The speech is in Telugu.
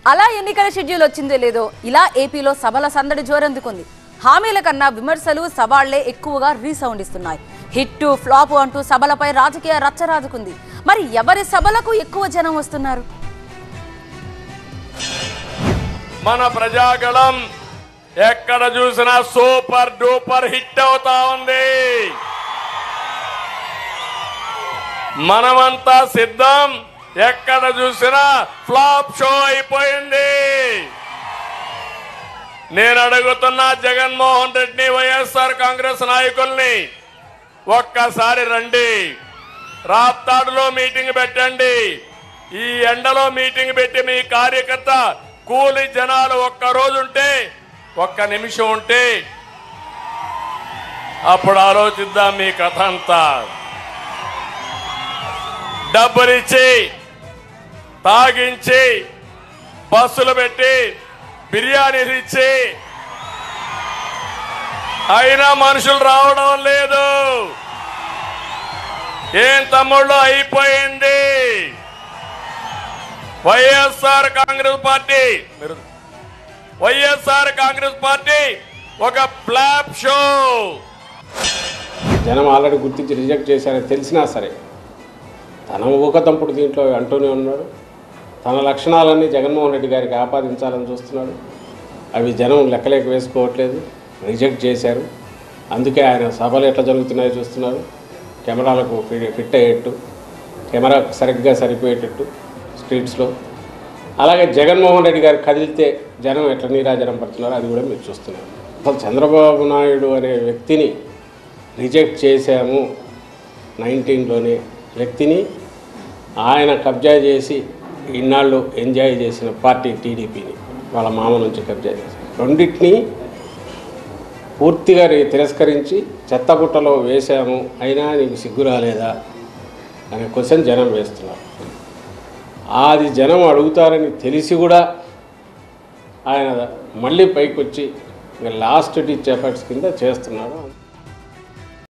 అలా ఎన్నికల షెడ్యూల్ వచ్చిందో లేదో ఇలా ఏపీలో సభల సందడి జోరందుకుంది. హామీల కన్నా విమర్శలు సవాళ్లే ఎక్కువగా రీసౌండ్ ఇస్తున్నాయి. హిట్ ఫ్లాప్ అంటూ సభలపై రాజకీయ రచ్చరాజుకుంది. మరి ఎవరి సభలకు ఎక్కువ జనం వస్తున్నారు? మన ప్రజాగళం ఎక్కడ చూసినా సూపర్ డూపర్ హిట్ అవుతా ఉంది. మనమంతా సిద్ధం. ఎక్కడ చూసినా ఫ్లాప్ షో అయిపోయింది. నేను అడుగుతున్నా జగన్మోహన్ రెడ్డిని, వైఎస్ఆర్ కాంగ్రెస్ నాయకుల్ని, ఒక్కసారి రండి, రాప్తాడులో మీటింగ్ పెట్టండి. ఈ ఎండలో మీటింగ్ పెట్టి మీ కార్యకర్త కూలి జనాలు ఒక్కరోజు ఉంటే, ఒక్క నిమిషం ఉంటే అప్పుడు ఆలోచిద్దాం మీ కథ అంతా. డబ్బులిచ్చి తాగించి బస్సులు పెట్టి బిర్యానీలు ఇచ్చి అయినా మనుషులు రావడం లేదు. ఏం తమ్ముళ్ళు అయిపోయింది. వైఎస్ఆర్ కాంగ్రెస్ పార్టీ ఒక ఫ్లాప్ షో. జనం ఆల్రెడీ గుర్తించి రిజెక్ట్ చేశారని తెలిసినా సరే తన ఊకదంపుడు దీంట్లో అంటూనే ఉన్నాడు. తన లక్షణాలన్నీ జగన్మోహన్ రెడ్డి గారికి ఆపాదించాలని చూస్తున్నాడు. అవి జనం లెక్కలేక వేసుకోవట్లేదు, రిజెక్ట్ చేశారు. అందుకే ఆయన సభలు ఎట్లా జరుగుతున్నాయో చూస్తున్నారు. కెమెరాలకు ఫిట్ అయ్యేట్టు, కెమెరా సరిగ్గా సరిపోయేటట్టు స్ట్రీట్స్లో. అలాగే జగన్మోహన్ రెడ్డి గారు కదిలితే జనం ఎట్లా నీరాజనం పడుతున్నారో అది కూడా మీరు చూస్తున్నారు. అసలు చంద్రబాబు నాయుడు అనే వ్యక్తిని రిజెక్ట్ చేశాము 19లోనే. వ్యక్తిని ఆయన కబ్జా చేసి ఇన్నాళ్ళు ఎంజాయ్ చేసిన పార్టీ టీడీపీని వాళ్ళ మామ నుంచి కబ్జా చేసి రెండింటినీ పూర్తిగా తిరస్కరించి చెత్తబుట్టలో వేశాము. అయినా నీకు సిగ్గు రాలేదా అనే క్వశ్చన్ జనం వేస్తున్నారు. అది జనం అడుగుతారని తెలిసి కూడా ఆయన మళ్ళీ పైకి వచ్చి లాస్ట్ డిచ్ ఎఫర్ట్స్ కింద చేస్తున్నాడు.